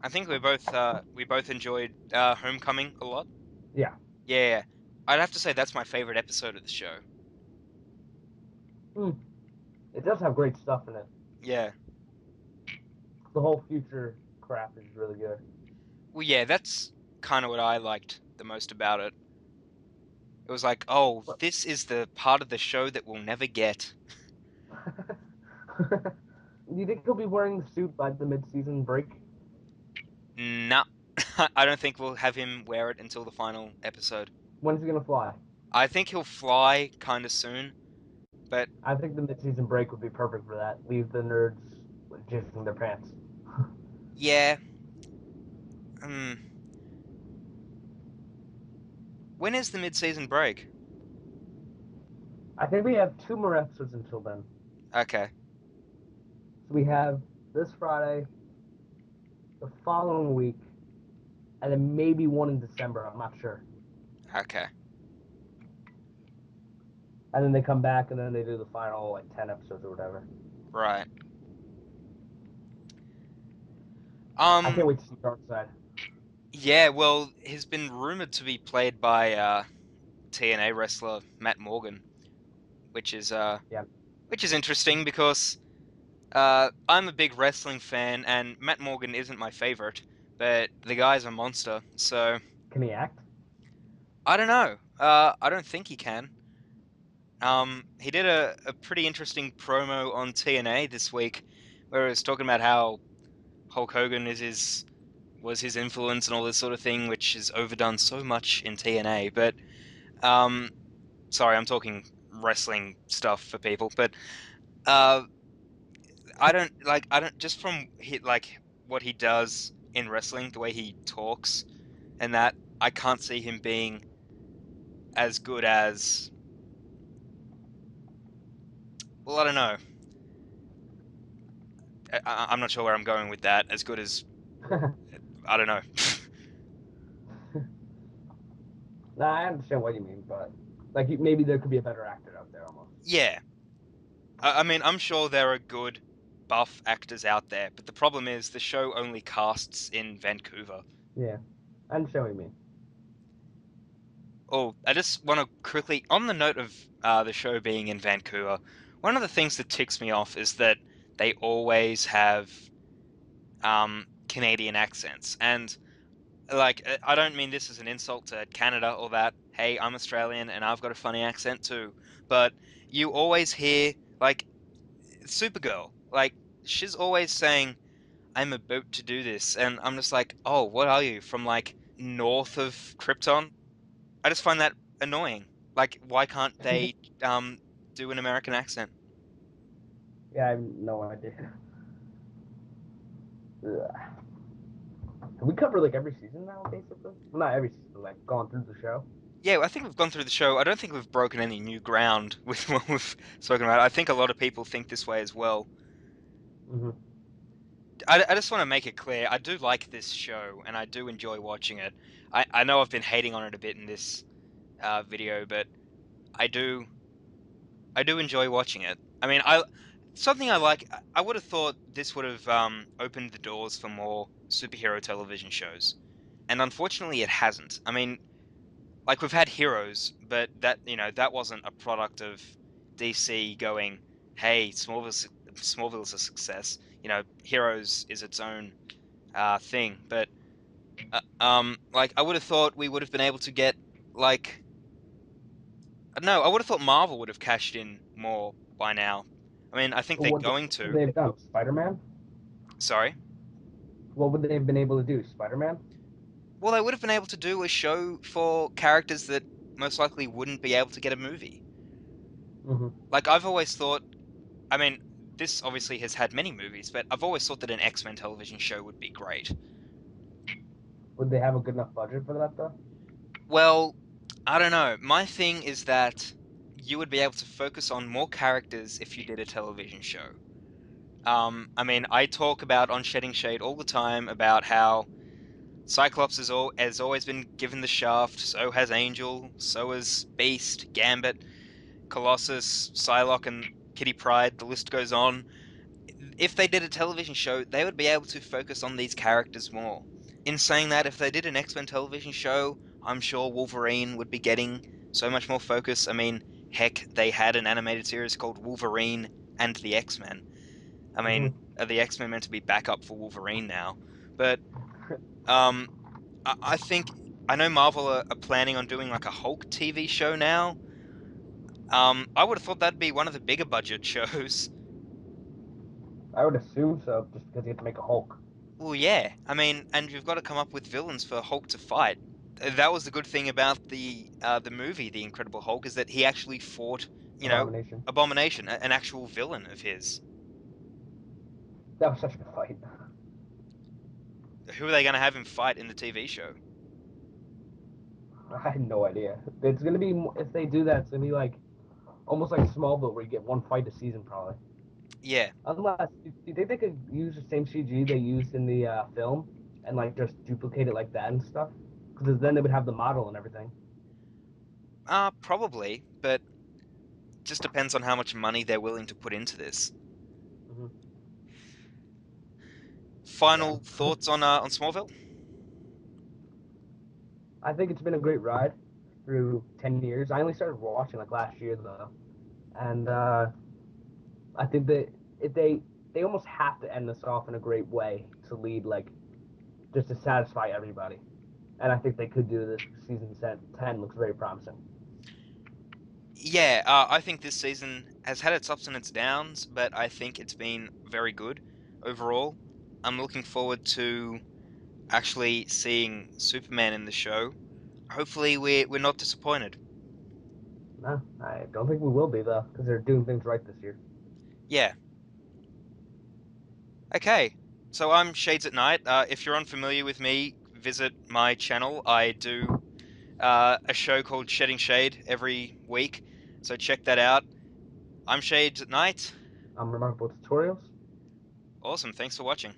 I think we both enjoyed Homecoming a lot. Yeah. Yeah, I'd have to say that's my favorite episode of the show. Mm. It does have great stuff in it. Yeah. The whole future crap is really good. Well, yeah, that's kind of what I liked the most about it. It was like, oh, But this is the part of the show that we'll never get. do you think he'll be wearing the suit by the mid-season break? Nah, I don't think we'll have him wear it until the final episode. When's he gonna fly? I think he'll fly kind of soon, but I think the mid-season break would be perfect for that. Leave the nerds jizzing their pants. yeah. Um, when is the mid-season break? I think we have two more episodes until then. Okay, So we have this Friday, the following week, and then maybe one in December. I'm not sure. okay, And then they come back and then they do the final like 10 episodes or whatever. right. I Um, can't wait to see Darkseid. yeah, well, he's been rumored to be played by TNA wrestler Matt Morgan, which is uh, Yeah. which is interesting because I'm a big wrestling fan, and Matt Morgan isn't my favorite, but the guy's a monster. So Can he act? I don't know. I don't think he can. He did a pretty interesting promo on TNA this week, where he was talking about how Hulk Hogan was his influence and all this sort of thing, which is overdone so much in TNA. But um, sorry, I'm talking wrestling stuff for people, but uh, I don't just from what he does in wrestling, the way he talks and that I can't see him being as good as, well, I don't know. I'm not sure where I'm going with that. As good as, I don't know. Nah, I understand what you mean, but like maybe there could be a better actor out there almost. Yeah. I mean, I'm sure there are good buff actors out there, but the problem is the show only casts in Vancouver. Yeah, I understand what you mean. Oh, I just want to quickly, on the note of the show being in Vancouver, one of the things that ticks me off is that they always have Canadian accents. And, like, I don't mean this as an insult to Canada or that. Hey, I'm Australian and I've got a funny accent too. But you always hear, like, Supergirl. Like, she's always saying, I'm about to do this. And I'm just like, oh, what are you? From, like, north of Krypton? I just find that annoying. Like, why can't they do an American accent? Yeah, I have no idea. Ugh. We cover like every season now, basically. Well, not every season, like gone through the show. Yeah, I think we've gone through the show. I don't think we've broken any new ground with what we've spoken about. I think a lot of people think this way as well. Hmm. I just want to make it clear, I do like this show and I do enjoy watching it. I know I've been hating on it a bit in this video, but I do I do enjoy watching it. I mean, I something I like. I would have thought this would have opened the doors for more superhero television shows, and unfortunately, it hasn't. I mean, like we've had Heroes, but that wasn't a product of DC going, "Hey, Smallville's a success." Heroes is its own thing, but like I would have thought we would have been able to get like I don't know. I would have thought Marvel would have cashed in more by now. I mean, I think But they're what going would to. they have done? Spider Man? Sorry. What would they have been able to do? Spider Man? Well, they would have been able to do a show for characters that most likely wouldn't be able to get a movie. Hmm. Like I've always thought. I mean, this obviously has had many movies, but I've always thought that an X-Men television show would be great. Would they have a good enough budget for that though? Well, I don't know. My thing is that you would be able to focus on more characters if you did a television show. I mean, I talk about on Shedding Shade all the time about how Cyclops has always been given the shaft, so has Angel, so has Beast, Gambit, Colossus, Psylocke, and Kitty Pryde. The list goes on. if they did a television show, they would be able to focus on these characters more. In saying that, if they did an X-Men television show, I'm sure Wolverine would be getting so much more focus. I mean, heck, they had an animated series called Wolverine and the X-Men. I Hmm. mean, are the X-Men meant to be backup for Wolverine now? But um, I think I know Marvel are planning on doing like a Hulk TV show now. I would have thought that'd be one of the bigger budget shows. I would assume so, just because you have to make a Hulk. Well, yeah. I mean, and you've got to come up with villains for Hulk to fight. That was the good thing about the movie, The Incredible Hulk, is that he actually fought, you know, Abomination. Abomination, an actual villain of his. That was such a good fight. Who are they going to have him fight in the TV show? I had no idea. It's gonna be if they do that, it's gonna be like almost like Smallville, where you get one fight a season, probably. Yeah. Unless, do you think they could use the same CG they used in the film and like just duplicate it like that and stuff? Because then they would have the model and everything. Probably, but just depends on how much money they're willing to put into this. Hmm. Yeah, Final thoughts on Smallville? I think it's been a great ride through 10 years. I only started watching like last year though, and I think that if they almost have to end this off in a great way to lead like just to satisfy everybody. And I think they could do this. Season 10 looks very promising. Yeah, I think this season has had its ups and its downs, but I think it's been very good overall. I'm looking forward to actually seeing Superman in the show. Hopefully, we're not disappointed. No, I don't think we will be though, because they're doing things right this year. Yeah. Okay. So I'm Shades at Night. If you're unfamiliar with me, visit my channel. I do a show called Shedding Shade every week, so check that out. I'm Shades at Night. Remarkable tutorials. Awesome. Thanks for watching.